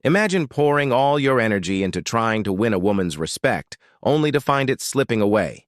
Imagine pouring all your energy into trying to win a woman's respect, only to find it slipping away.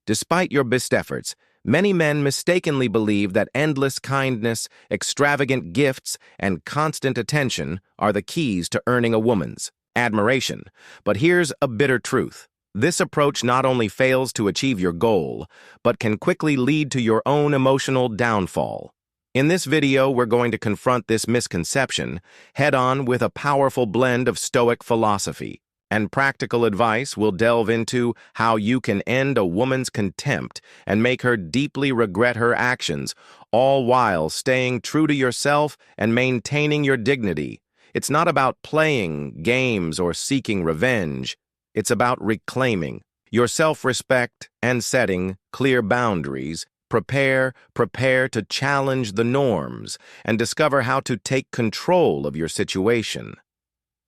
Despite your best efforts, many men mistakenly believe that endless kindness, extravagant gifts, and constant attention are the keys to earning a woman's admiration. But here's a bitter truth. This approach not only fails to achieve your goal, but can quickly lead to your own emotional downfall. In this video, we're going to confront this misconception head-on with a powerful blend of Stoic philosophy and practical advice. We'll delve into how you can end a woman's contempt and make her deeply regret her actions, all while staying true to yourself and maintaining your dignity. It's not about playing games or seeking revenge. It's about reclaiming your self-respect and setting clear boundaries. Prepare to challenge the norms and discover how to take control of your situation.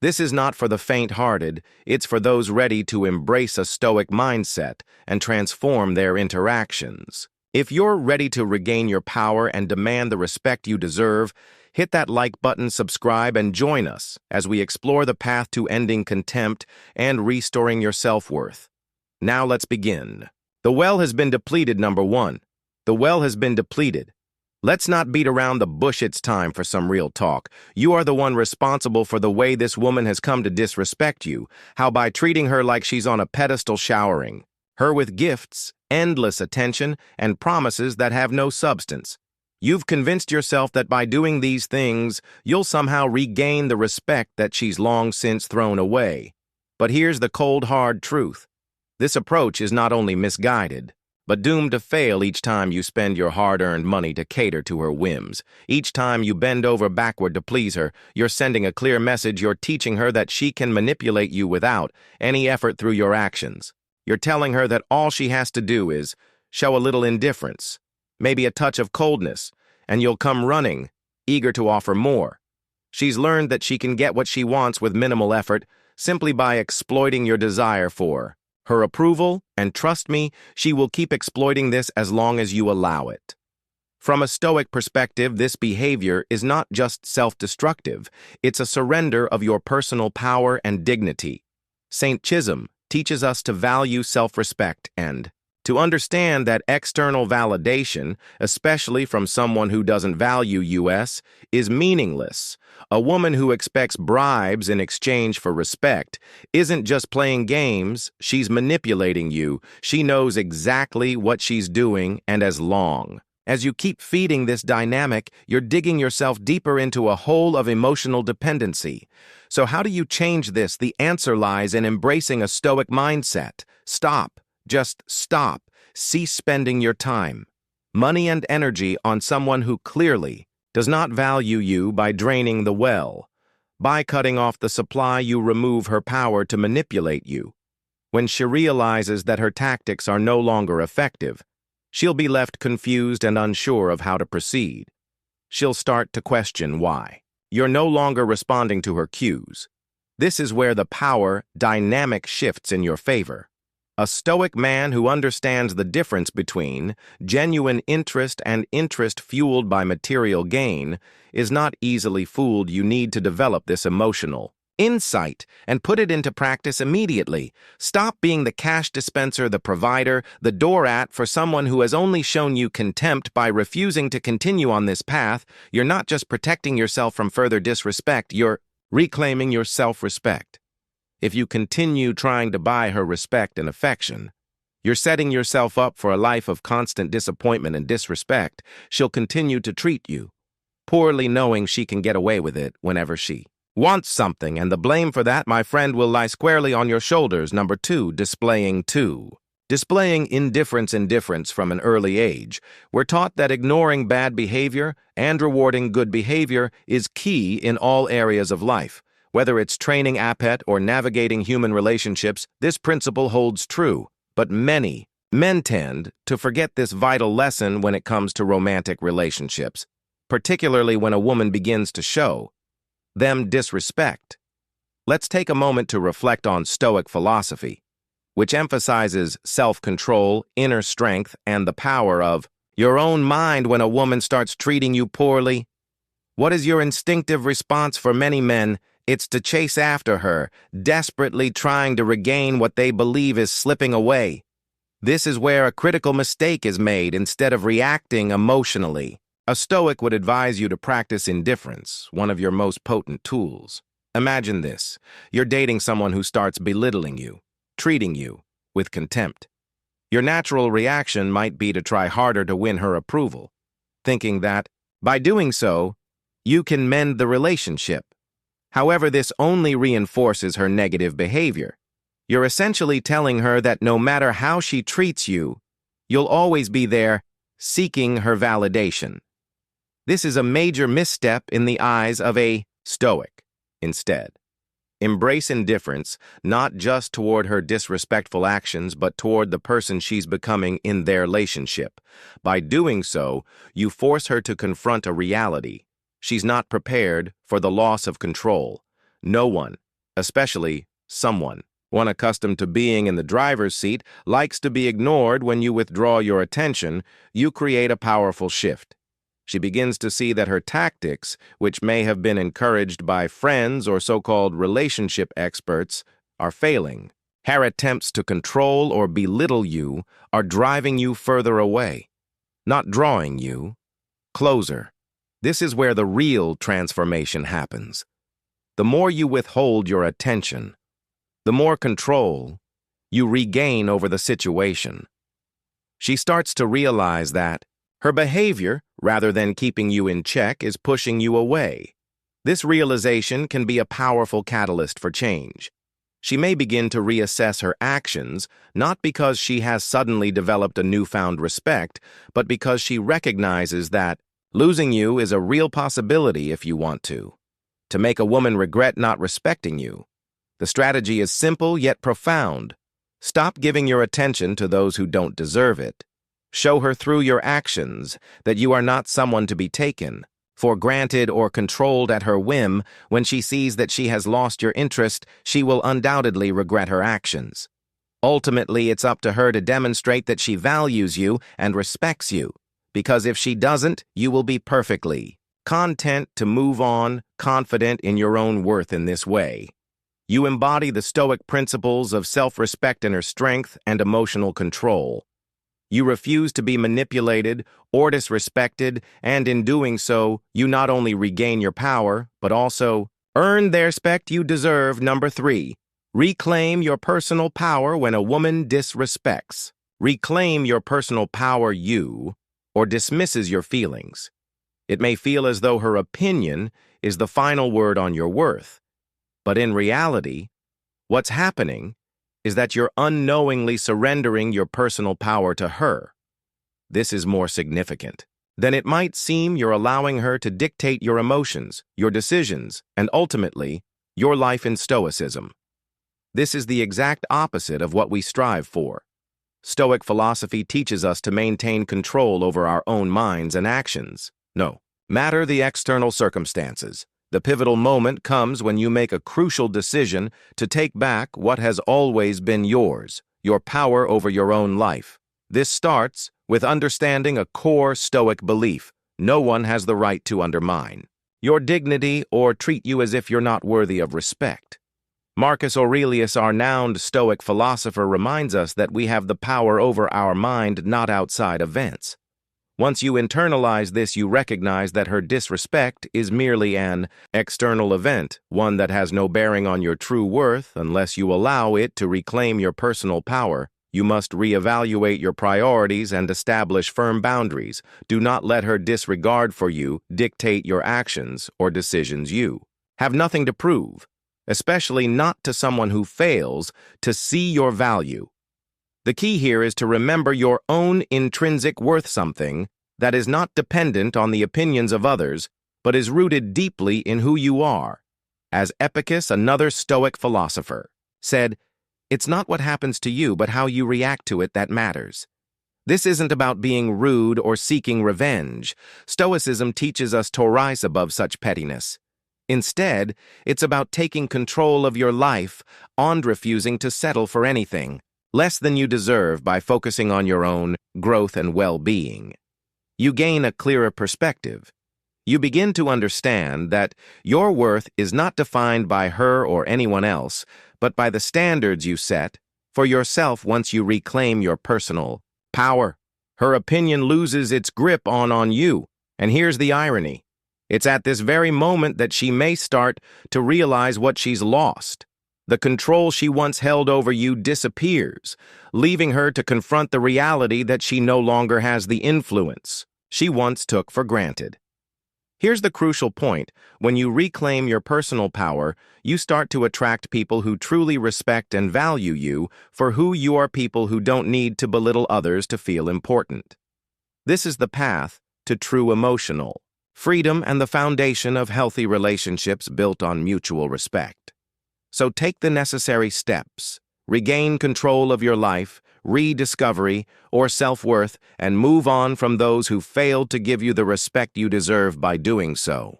This is not for the faint-hearted, it's for those ready to embrace a Stoic mindset and transform their interactions. If you're ready to regain your power and demand the respect you deserve, hit that like button, subscribe, and join us as we explore the path to ending contempt and restoring your self-worth. Now let's begin. The well has been depleted, number 1. The well has been depleted. Let's not beat around the bush. It's time for some real talk. You are the one responsible for the way this woman has come to disrespect you. How by treating her like she's on a pedestal, showering her with gifts, endless attention, and promises that have no substance. You've convinced yourself that by doing these things, you'll somehow regain the respect that she's long since thrown away. But here's the cold, hard truth. This approach is not only misguided, but doomed to fail each time you spend your hard-earned money to cater to her whims. Each time you bend over backward to please her, you're sending a clear message. You're teaching her that she can manipulate you without any effort through your actions. You're telling her that all she has to do is show a little indifference, maybe a touch of coldness, and you'll come running, eager to offer more. She's learned that she can get what she wants with minimal effort simply by exploiting your desire for her approval, and trust me, she will keep exploiting this as long as you allow it. From a Stoic perspective, this behavior is not just self-destructive, it's a surrender of your personal power and dignity. St. Chisholm teaches us to value self-respect and to understand that external validation, especially from someone who doesn't value us, is meaningless. A woman who expects bribes in exchange for respect isn't just playing games, she's manipulating you. She knows exactly what she's doing, and as long as you keep feeding this dynamic, you're digging yourself deeper into a hole of emotional dependency. So how do you change this? The answer lies in embracing a Stoic mindset. Stop. Just stop. Cease spending your time, money, and energy on someone who clearly does not value you by draining the well. By cutting off the supply, you remove her power to manipulate you. When she realizes that her tactics are no longer effective, she'll be left confused and unsure of how to proceed. She'll start to question why you're no longer responding to her cues. This is where the power dynamic shifts in your favor. A Stoic man who understands the difference between genuine interest and interest fueled by material gain is not easily fooled. You need to develop this emotional insight and put it into practice immediately. Stop being the cash dispenser, the provider, the door-at for someone who has only shown you contempt. By refusing to continue on this path, you're not just protecting yourself from further disrespect, you're reclaiming your self-respect. If you continue trying to buy her respect and affection, you're setting yourself up for a life of constant disappointment and disrespect. She'll continue to treat you poorly, knowing she can get away with it whenever she wants something, and the blame for that, my friend, will lie squarely on your shoulders. Number 2, displaying indifference from an early age. We're taught that ignoring bad behavior and rewarding good behavior is key in all areas of life. Whether it's training appet or navigating human relationships, this principle holds true. But many men tend to forget this vital lesson when it comes to romantic relationships, particularly when a woman begins to show them disrespect. Let's take a moment to reflect on Stoic philosophy, which emphasizes self-control, inner strength, and the power of your own mind. When a woman starts treating you poorly, what is your instinctive response? For many men, It's to chase after her, desperately trying to regain what they believe is slipping away. This is where a critical mistake is made instead of reacting emotionally. A Stoic would advise you to practice indifference, one of your most potent tools. Imagine this. You're dating someone who starts belittling you, treating you with contempt. Your natural reaction might be to try harder to win her approval, thinking that, by doing so, you can mend the relationship. However, this only reinforces her negative behavior. You're essentially telling her that no matter how she treats you, you'll always be there, seeking her validation. This is a major misstep in the eyes of a Stoic. Instead, embrace indifference, not just toward her disrespectful actions, but toward the person she's becoming in their relationship. By doing so, you force her to confront a reality. She's not prepared for the loss of control. No one, especially someone accustomed to being in the driver's seat, likes to be ignored. When you withdraw your attention, you create a powerful shift. She begins to see that her tactics, which may have been encouraged by friends or so-called relationship experts, are failing. Her attempts to control or belittle you are driving you further away, not drawing you closer. This is where the real transformation happens. The more you withhold your attention, the more control you regain over the situation. She starts to realize that her behavior, rather than keeping you in check, is pushing you away. This realization can be a powerful catalyst for change. She may begin to reassess her actions, not because she has suddenly developed a newfound respect, but because she recognizes that losing you is a real possibility if you want to make a woman regret not respecting you. The strategy is simple yet profound. Stop giving your attention to those who don't deserve it. Show her through your actions that you are not someone to be taken for granted or controlled at her whim. When she sees that she has lost your interest, she will undoubtedly regret her actions. Ultimately, it's up to her to demonstrate that she values you and respects you, because if she doesn't, you will be perfectly content to move on, confident in your own worth in this way. You embody the Stoic principles of self-respect, inner strength, and emotional control. You refuse to be manipulated or disrespected, and in doing so, you not only regain your power, but also earn the respect you deserve. Number 3, reclaim your personal power when a woman disrespects. Reclaim your personal power or dismisses your feelings. It may feel as though her opinion is the final word on your worth, but in reality, what's happening is that you're unknowingly surrendering your personal power to her. This is more significant than it might seem. You're allowing her to dictate your emotions, your decisions, and ultimately, your life in Stoicism. This is the exact opposite of what we strive for. Stoic philosophy teaches us to maintain control over our own minds and actions. No matter the external circumstances, the pivotal moment comes when you make a crucial decision to take back what has always been yours, your power over your own life. This starts with understanding a core Stoic belief: no one has the right to undermine your dignity or treat you as if you're not worthy of respect. Marcus Aurelius, our renowned Stoic philosopher, reminds us that we have the power over our mind, not outside events. Once you internalize this, you recognize that her disrespect is merely an external event, one that has no bearing on your true worth. Unless you allow it to reclaim your personal power, you must reevaluate your priorities and establish firm boundaries. Do not let her disregard for you dictate your actions or decisions. You have nothing to prove, especially not to someone who fails to see your value. The key here is to remember your own intrinsic worth, something that is not dependent on the opinions of others, but is rooted deeply in who you are. As Epicus, another Stoic philosopher, said, "It's not what happens to you, but how you react to it that matters." This isn't about being rude or seeking revenge. Stoicism teaches us to rise above such pettiness. Instead, it's about taking control of your life and refusing to settle for anything less than you deserve. By focusing on your own growth and well-being, you gain a clearer perspective. You begin to understand that your worth is not defined by her or anyone else, but by the standards you set for yourself once you reclaim your personal power. Her opinion loses its grip on you, and here's the irony. It's at this very moment that she may start to realize what she's lost. The control she once held over you disappears, leaving her to confront the reality that she no longer has the influence she once took for granted. Here's the crucial point. When you reclaim your personal power, you start to attract people who truly respect and value you for who you are, people who don't need to belittle others to feel important. This is the path to true emotional freedom and the foundation of healthy relationships built on mutual respect. So take the necessary steps, regain control of your life, rediscovery, or self-worth, and move on from those who failed to give you the respect you deserve. By doing so,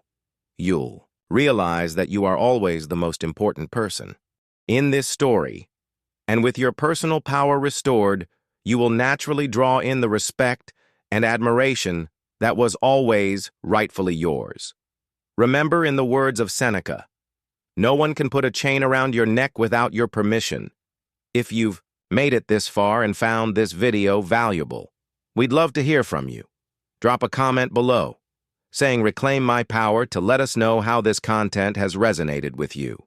you'll realize that you are always the most important person in this story. And with your personal power restored, you will naturally draw in the respect and admiration that was always rightfully yours. Remember, in the words of Seneca, no one can put a chain around your neck without your permission. If you've made it this far and found this video valuable, we'd love to hear from you. Drop a comment below saying "Reclaim my power" to let us know how this content has resonated with you.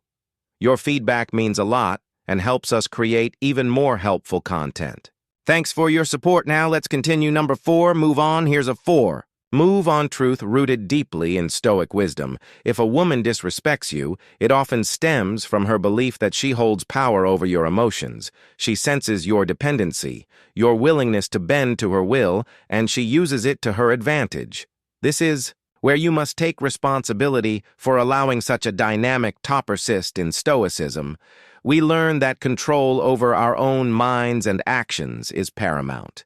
Your feedback means a lot and helps us create even more helpful content. Thanks for your support. Now let's continue. Number 4, move on. Here's a 4. Move on. Truth rooted deeply in Stoic wisdom. If a woman disrespects you, it often stems from her belief that she holds power over your emotions. She senses your dependency, your willingness to bend to her will, and she uses it to her advantage. This is where you must take responsibility for allowing such a dynamic to persist. In Stoicism, we learn that control over our own minds and actions is paramount.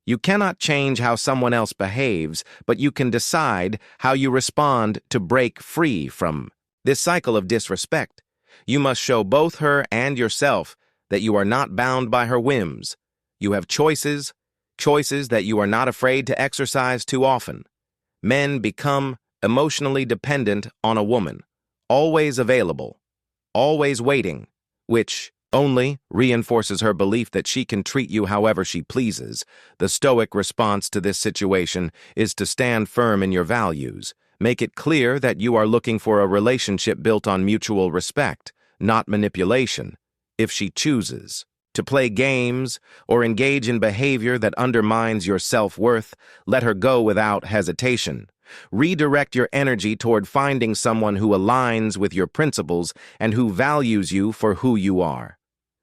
You cannot change how someone else behaves, but you can decide how you respond to break free from this cycle of disrespect. You must show both her and yourself that you are not bound by her whims. You have choices that you are not afraid to exercise. Too often, men become emotionally dependent on a woman, always available, always waiting, which only reinforces her belief that she can treat you however she pleases. The Stoic response to this situation is to stand firm in your values. Make it clear that you are looking for a relationship built on mutual respect, not manipulation. If she chooses to play games or engage in behavior that undermines your self-worth, let her go without hesitation. Redirect your energy toward finding someone who aligns with your principles and who values you for who you are.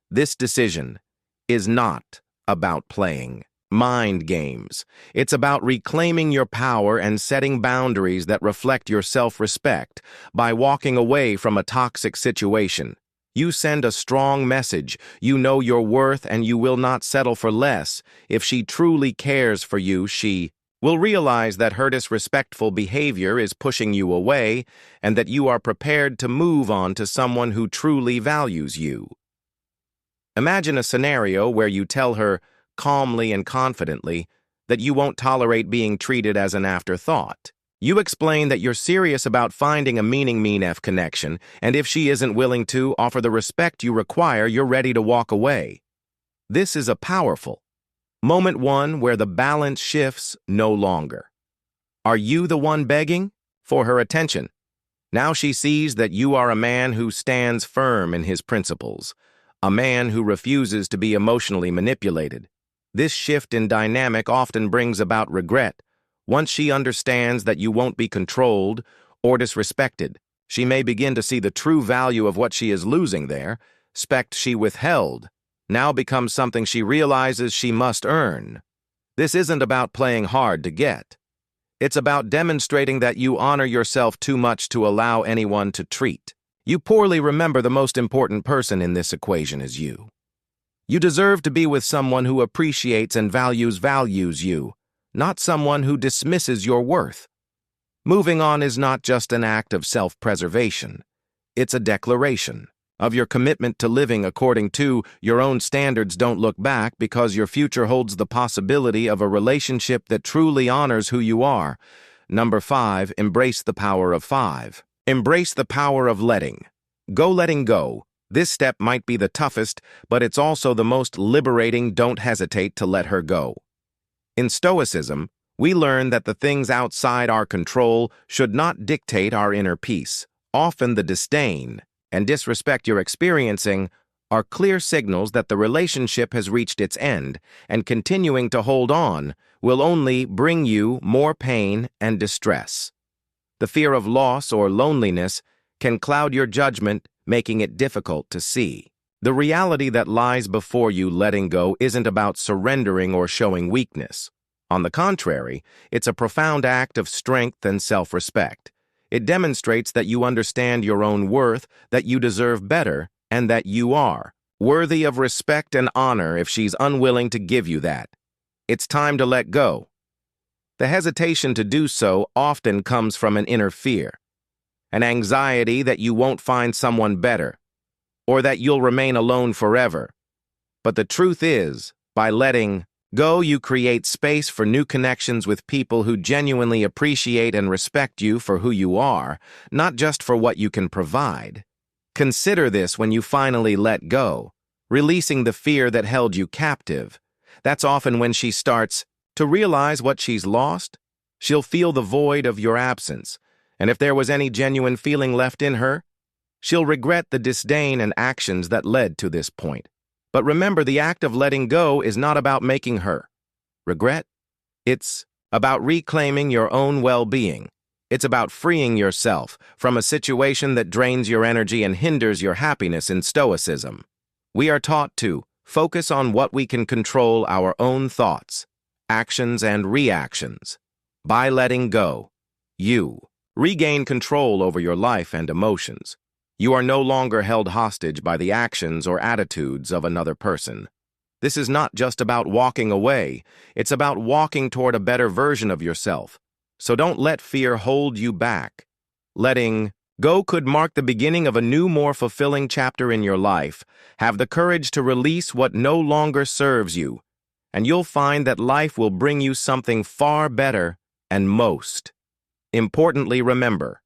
This decision is not about playing mind games. It's about reclaiming your power and setting boundaries that reflect your self-respect. By walking away from a toxic situation, you send a strong message. You know your worth and you will not settle for less. If she truly cares for you, she will realize that her disrespectful behavior is pushing you away and that you are prepared to move on to someone who truly values you. Imagine a scenario where you tell her calmly and confidently that you won't tolerate being treated as an afterthought. You explain that you're serious about finding a meaning connection, and if she isn't willing to offer the respect you require, you're ready to walk away. This is a powerful moment, one where the balance shifts. No longer are you the one begging for her attention. Now she sees that you are a man who stands firm in his principles, a man who refuses to be emotionally manipulated. This shift in dynamic often brings about regret. Once she understands that you won't be controlled or disrespected, she may begin to see the true value of what she is losing there. Respect she withheld now becomes something she realizes she must earn. This isn't about playing hard to get. It's about demonstrating that you honor yourself too much to allow anyone to treat you poorly. Remember, the most important person in this equation is you. You deserve to be with someone who appreciates and values you, not someone who dismisses your worth. Moving on is not just an act of self-preservation. It's a declaration of your commitment to living according to your own standards. Don't look back, because your future holds the possibility of a relationship that truly honors who you are. Number 5, embrace the power of 5. Embrace the power of letting. Go letting go. This step might be the toughest, but it's also the most liberating. Don't hesitate to let her go. In Stoicism, we learn that the things outside our control should not dictate our inner peace. Often the disdain and disrespect you're experiencing are clear signals that the relationship has reached its end, and continuing to hold on will only bring you more pain and distress. The fear of loss or loneliness can cloud your judgment, making it difficult to see. The reality that lies before you letting go isn't about surrendering or showing weakness. On the contrary, it's a profound act of strength and self-respect. It demonstrates that you understand your own worth, that you deserve better, and that you are worthy of respect and honor if she's unwilling to give you that. It's time to let go. The hesitation to do so often comes from an inner fear, an anxiety that you won't find someone better, or that you'll remain alone forever. But the truth is, by letting go, you create space for new connections with people who genuinely appreciate and respect you for who you are, not just for what you can provide. Consider this when you finally let go, releasing the fear that held you captive. That's often when she starts to realize what she's lost. She'll feel the void of your absence, and if there was any genuine feeling left in her, she'll regret the disdain and actions that led to this point. But remember, the act of letting go is not about making her regret. It's about reclaiming your own well-being. It's about freeing yourself from a situation that drains your energy and hinders your happiness. In Stoicism, we are taught to focus on what we can control: our own thoughts, actions, and reactions. By letting go, you regain control over your life and emotions. You are no longer held hostage by the actions or attitudes of another person. This is not just about walking away, it's about walking toward a better version of yourself. So don't let fear hold you back. Letting go could mark the beginning of a new, more fulfilling chapter in your life. Have the courage to release what no longer serves you, and you'll find that life will bring you something far better. And most importantly, remember,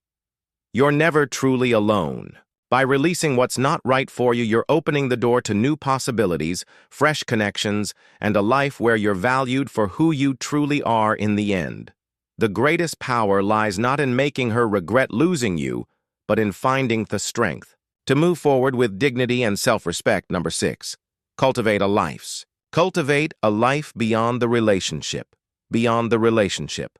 you're never truly alone. By releasing what's not right for you, you're opening the door to new possibilities, fresh connections, and a life where you're valued for who you truly are in the end. The greatest power lies not in making her regret losing you, but in finding the strength to move forward with dignity and self-respect. Number 6, cultivate a life beyond the relationship. Beyond the relationship.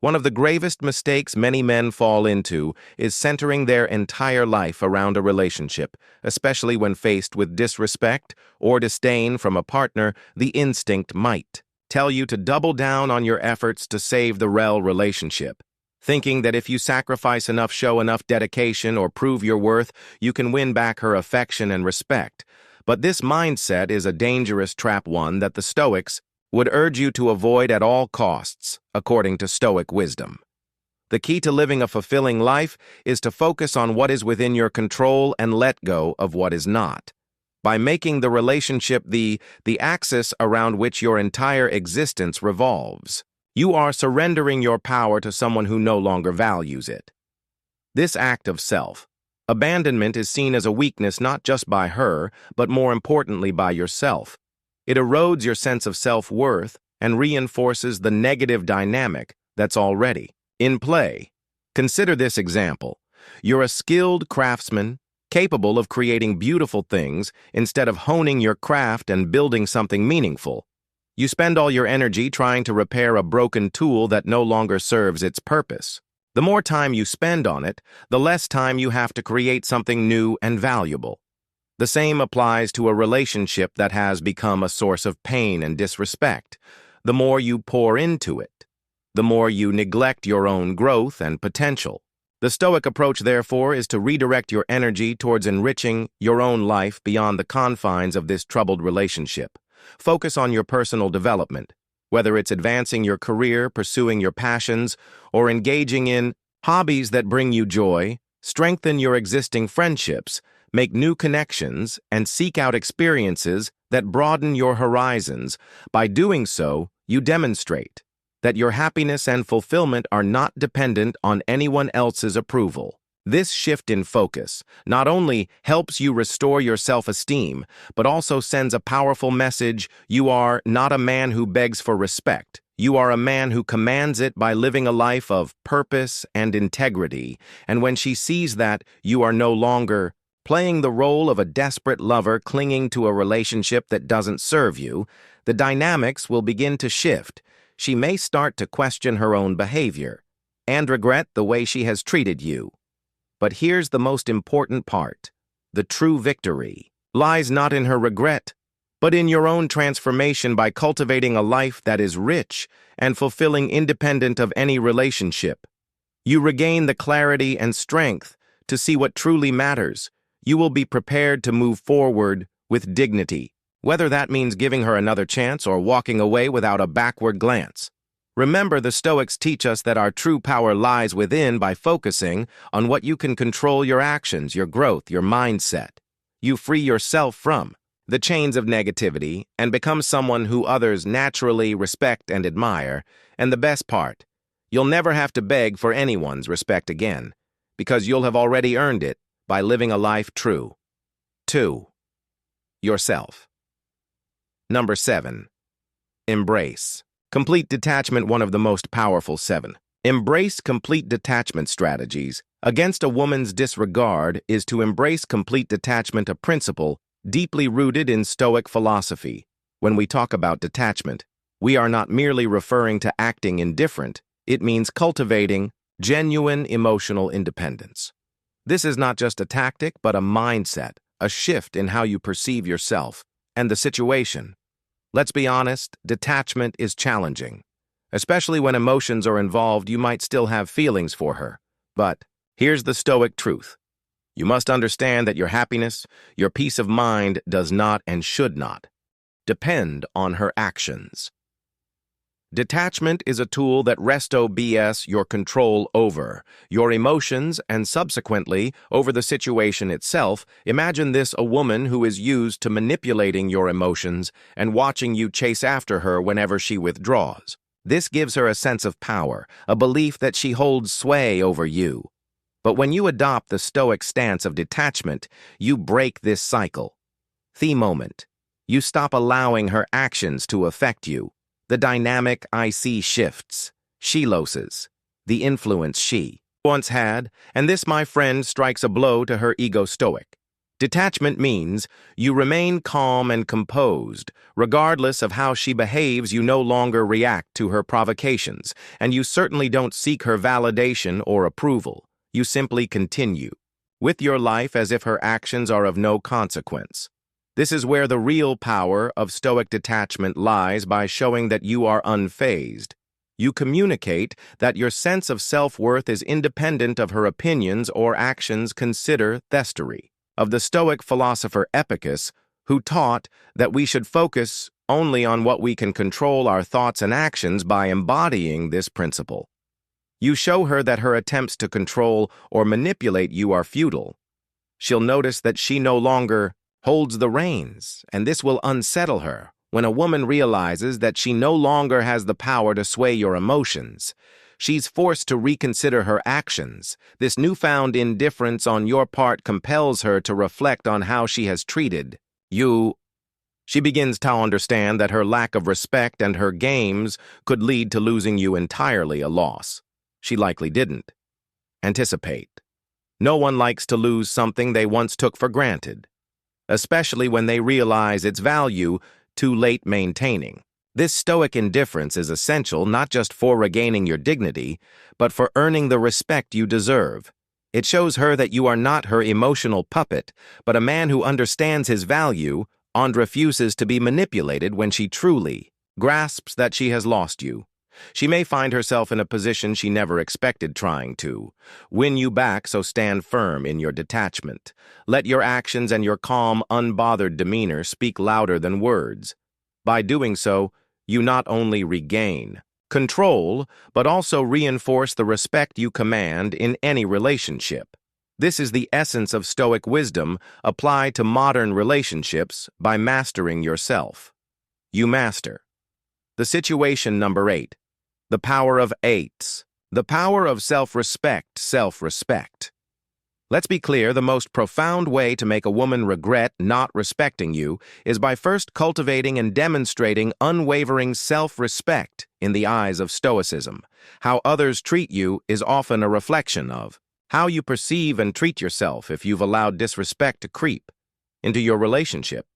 One of the gravest mistakes many men fall into is centering their entire life around a relationship, especially when faced with disrespect or disdain from a partner. The instinct might tell you to double down on your efforts to save the relationship, thinking that if you sacrifice enough, show enough dedication, or prove your worth, you can win back her affection and respect. But this mindset is a dangerous trap, one that the Stoics would urge you to avoid at all costs, according to Stoic wisdom. The key to living a fulfilling life is to focus on what is within your control and let go of what is not. By making the relationship the axis around which your entire existence revolves, you are surrendering your power to someone who no longer values it. This act of self-abandonment is seen as a weakness not just by her, but more importantly by yourself. It erodes your sense of self-worth and reinforces the negative dynamic that's already in play. Consider this example. You're a skilled craftsman, capable of creating beautiful things. Instead of honing your craft and building something meaningful, you spend all your energy trying to repair a broken tool that no longer serves its purpose. The more time you spend on it, the less time you have to create something new and valuable. The same applies to a relationship that has become a source of pain and disrespect. The more you pour into it, the more you neglect your own growth and potential. The Stoic approach, therefore, is to redirect your energy towards enriching your own life beyond the confines of this troubled relationship. Focus on your personal development, whether it's advancing your career, pursuing your passions, or engaging in hobbies that bring you joy. Strengthen your existing friendships, make new connections, and seek out experiences that broaden your horizons. By doing so, you demonstrate that your happiness and fulfillment are not dependent on anyone else's approval. This shift in focus not only helps you restore your self-esteem, but also sends a powerful message: you are not a man who begs for respect. You are a man who commands it by living a life of purpose and integrity. And when she sees that, you are no longer playing the role of a desperate lover clinging to a relationship that doesn't serve you, the dynamics will begin to shift. She may start to question her own behavior and regret the way she has treated you. But here's the most important part. The true victory lies not in her regret, but in your own transformation by cultivating a life that is rich and fulfilling independent of any relationship. You regain the clarity and strength to see what truly matters. You will be prepared to move forward with dignity, whether that means giving her another chance or walking away without a backward glance. Remember, the Stoics teach us that our true power lies within by focusing on what you can control: your actions, your growth, your mindset. You free yourself from the chains of negativity and become someone who others naturally respect and admire. And the best part, you'll never have to beg for anyone's respect again, because you'll have already earned it by living a life true to yourself. Number 7. Embrace complete detachment, one of the most powerful 7. Embrace complete detachment strategies against a woman's disregard is to embrace complete detachment, a principle deeply rooted in Stoic philosophy. When we talk about detachment, we are not merely referring to acting indifferent. It means cultivating genuine emotional independence. This is not just a tactic, but a mindset, a shift in how you perceive yourself and the situation. Let's be honest, detachment is challenging. Especially when emotions are involved, you might still have feelings for her. But here's the Stoic truth. You must understand that your happiness, your peace of mind does not and should not depend on her actions. Detachment is a tool that rests your control over your emotions and subsequently over the situation itself. Imagine this: a woman who is used to manipulating your emotions and watching you chase after her whenever she withdraws. This gives her a sense of power, a belief that she holds sway over you. But when you adopt the Stoic stance of detachment, you break this cycle. The moment you stop allowing her actions to affect you, the dynamic I see shifts. She loses the influence she once had, and this, my friend, strikes a blow to her ego. Stoic detachment means you remain calm and composed. Regardless of how she behaves, you no longer react to her provocations, and you certainly don't seek her validation or approval. You simply continue with your life as if her actions are of no consequence. This is where the real power of Stoic detachment lies, by showing that you are unfazed. You communicate that your sense of self-worth is independent of her opinions or actions. Consider Thestory of the Stoic philosopher Epicus, who taught that we should focus only on what we can control, our thoughts and actions. By embodying this principle, you show her that her attempts to control or manipulate you are futile. She'll notice that she no longer holds the reins, and this will unsettle her. When a woman realizes that she no longer has the power to sway your emotions, she's forced to reconsider her actions. This newfound indifference on your part compels her to reflect on how she has treated you. She begins to understand that her lack of respect and her games could lead to losing you entirely, a loss she likely didn't anticipate. No one likes to lose something they once took for granted, especially when they realize its value too late. Maintaining this Stoic indifference is essential not just for regaining your dignity, but for earning the respect you deserve. It shows her that you are not her emotional puppet, but a man who understands his value and refuses to be manipulated. When she truly grasps that she has lost you, she may find herself in a position she never expected, trying to win you back. So stand firm in your detachment. Let your actions and your calm, unbothered demeanor speak louder than words. By doing so, you not only regain control, but also reinforce the respect you command in any relationship. This is the essence of Stoic wisdom applied to modern relationships. By mastering yourself, you master the situation. Number 8. The power of eights. The power of self-respect, self-respect. Let's be clear, the most profound way to make a woman regret not respecting you is by first cultivating and demonstrating unwavering self-respect in the eyes of Stoicism. How others treat you is often a reflection of how you perceive and treat yourself if you've allowed disrespect to creep into your relationship.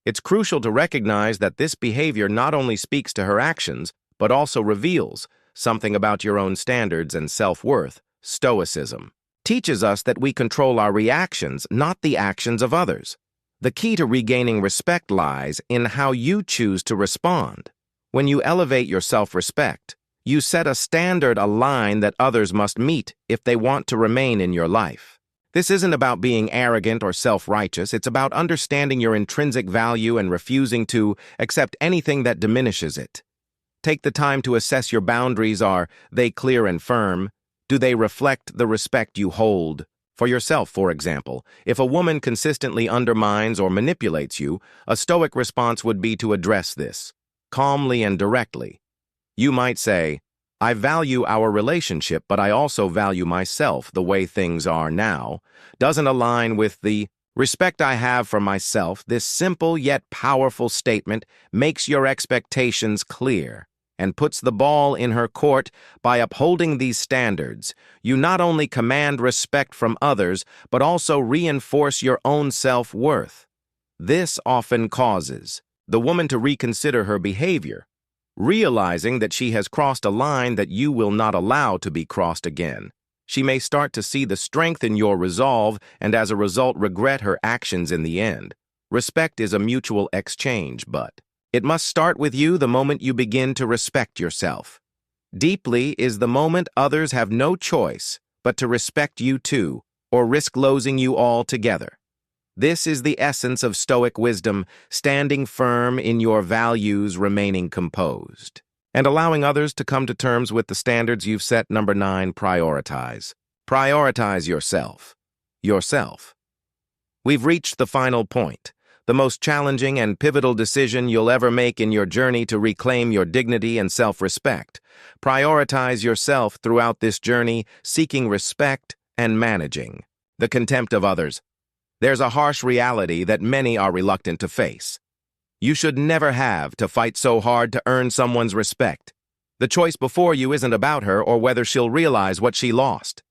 It's crucial to recognize that this behavior not only speaks to her actions, but also reveals something about your own standards and self-worth. Stoicism teaches us that we control our reactions, not the actions of others. The key to regaining respect lies in how you choose to respond. When you elevate your self-respect, you set a standard, a line that others must meet if they want to remain in your life. This isn't about being arrogant or self-righteous. It's about understanding your intrinsic value and refusing to accept anything that diminishes it. Take the time to assess your boundaries. Are they clear and firm? Do they reflect the respect you hold for yourself? For example, if a woman consistently undermines or manipulates you, a Stoic response would be to address this calmly and directly. You might say, "I value our relationship, but I also value myself. The way things are now doesn't align with the respect I have for myself." This simple yet powerful statement makes your expectations clear and puts the ball in her court. By upholding these standards, you not only command respect from others, but also reinforce your own self-worth. This often causes the woman to reconsider her behavior, realizing that she has crossed a line that you will not allow to be crossed again. She may start to see the strength in your resolve and as a result regret her actions in the end. Respect is a mutual exchange, but it must start with you. The moment you begin to respect yourself deeply is the moment others have no choice but to respect you too, or risk losing you altogether. This is the essence of Stoic wisdom: standing firm in your values, remaining composed, and allowing others to come to terms with the standards you've set. Number 9, prioritize. Prioritize yourself. Yourself. We've reached the final point, the most challenging and pivotal decision you'll ever make in your journey to reclaim your dignity and self-respect. Prioritize yourself throughout this journey, seeking respect and managing the contempt of others. There's a harsh reality that many are reluctant to face. You should never have to fight so hard to earn someone's respect. The choice before you isn't about her or whether she'll realize what she lost.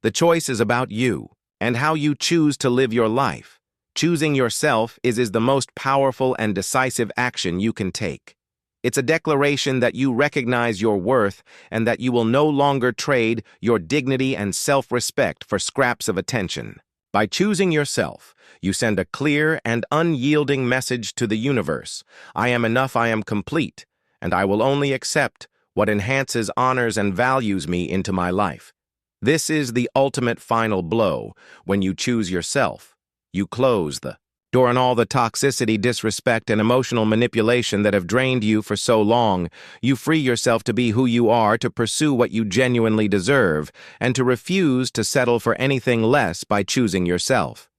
The choice is about you and how you choose to live your life. Choosing yourself is the most powerful and decisive action you can take. It's a declaration that you recognize your worth and that you will no longer trade your dignity and self-respect for scraps of attention. By choosing yourself, you send a clear and unyielding message to the universe. I am enough, I am complete, and I will only accept what enhances, honors, and values me into my life. This is the ultimate final blow. When you choose yourself, you close the door on all the toxicity, disrespect, and emotional manipulation that have drained you for so long. You free yourself to be who you are, to pursue what you genuinely deserve, and to refuse to settle for anything less. By choosing yourself,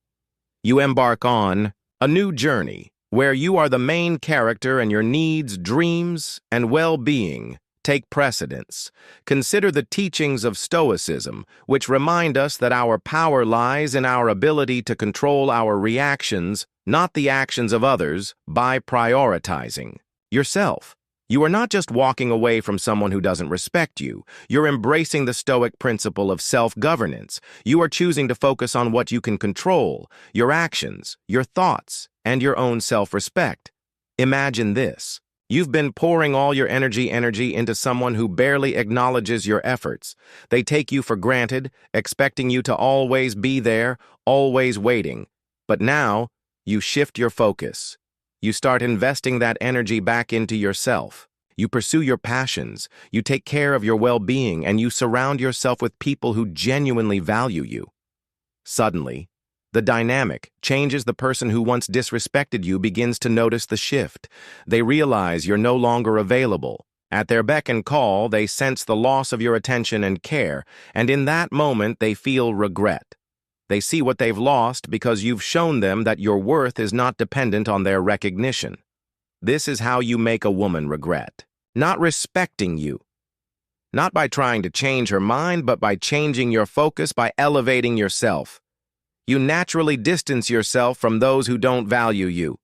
you embark on a new journey where you are the main character and your needs, dreams, and well-being take precedence. Consider the teachings of Stoicism, which remind us that our power lies in our ability to control our reactions, not the actions of others. By prioritizing yourself, you are not just walking away from someone who doesn't respect you. You're embracing the Stoic principle of self-governance. You are choosing to focus on what you can control: your actions, your thoughts, and your own self-respect. Imagine this. You've been pouring all your energy into someone who barely acknowledges your efforts. They take you for granted, expecting you to always be there, always waiting. But now, you shift your focus. You start investing that energy back into yourself. You pursue your passions, you take care of your well-being, and you surround yourself with people who genuinely value you. Suddenly, the dynamic changes. The person who once disrespected you begins to notice the shift. They realize you're no longer available. At their beck and call, they sense the loss of your attention and care, and in that moment they feel regret. They see what they've lost because you've shown them that your worth is not dependent on their recognition. This is how you make a woman regret not respecting you, not by trying to change her mind, but by changing your focus, by elevating yourself. You naturally distance yourself from those who don't value you,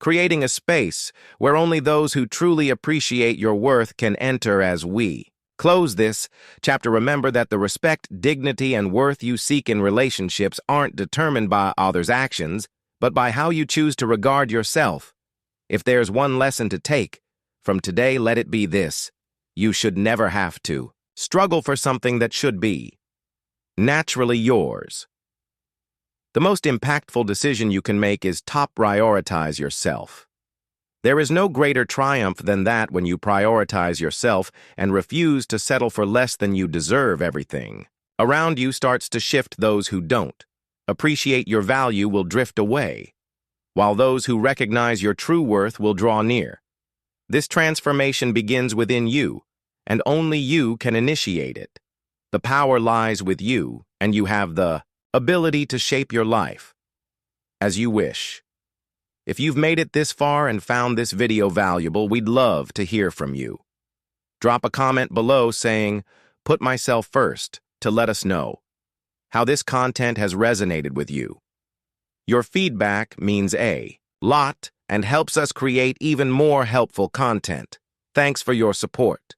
creating a space where only those who truly appreciate your worth can enter. As we close this chapter, remember that the respect, dignity, and worth you seek in relationships aren't determined by others' actions, but by how you choose to regard yourself. If there's one lesson to take from today, let it be this: you should never have to struggle for something that should be naturally yours. The most impactful decision you can make is to prioritize yourself. There is no greater triumph than that when you prioritize yourself and refuse to settle for less than you deserve. Everything around you starts to shift. Those who don't appreciate your value will drift away, while those who recognize your true worth will draw near. This transformation begins within you, and only you can initiate it. The power lies with you, and you have the ability to shape your life as you wish. If you've made it this far and found this video valuable, we'd love to hear from you. Drop a comment below saying, "Put myself first," to let us know how this content has resonated with you. Your feedback means a lot and helps us create even more helpful content. Thanks for your support.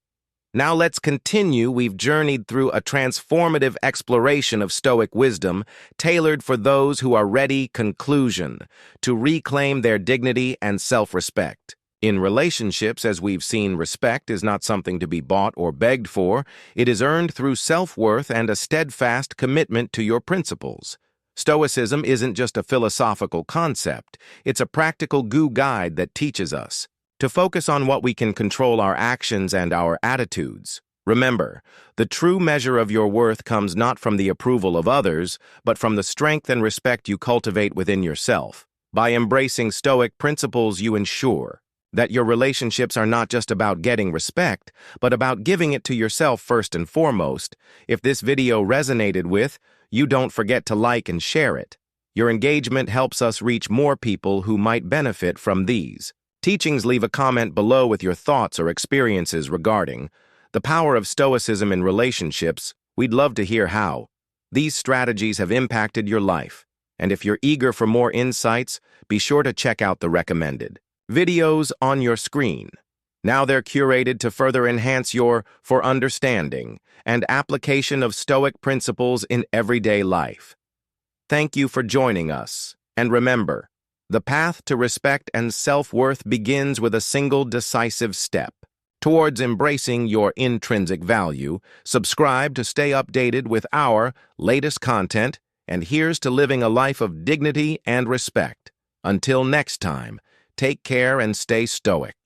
Now let's continue. We've journeyed through a transformative exploration of Stoic wisdom, tailored for those who are ready. Conclusion: to reclaim their dignity and self-respect. In relationships, as we've seen, respect is not something to be bought or begged for. It is earned through self-worth and a steadfast commitment to your principles. Stoicism isn't just a philosophical concept. It's a practical guide that teaches us to focus on what we can control: our actions and our attitudes. Remember, the true measure of your worth comes not from the approval of others, but from the strength and respect you cultivate within yourself. By embracing Stoic principles, you ensure that your relationships are not just about getting respect, but about giving it to yourself first and foremost. If this video resonated with you, don't forget to like and share it. Your engagement helps us reach more people who might benefit from these teachings. Leave a comment below with your thoughts or experiences regarding the power of Stoicism in relationships. We'd love to hear how these strategies have impacted your life. And if you're eager for more insights, be sure to check out the recommended videos on your screen. Now they're curated to further enhance your understanding and application of Stoic principles in everyday life. Thank you for joining us. And remember, the path to respect and self-worth begins with a single decisive step towards embracing your intrinsic value. Subscribe to stay updated with our latest content, and here's to living a life of dignity and respect. Until next time, take care and stay stoic.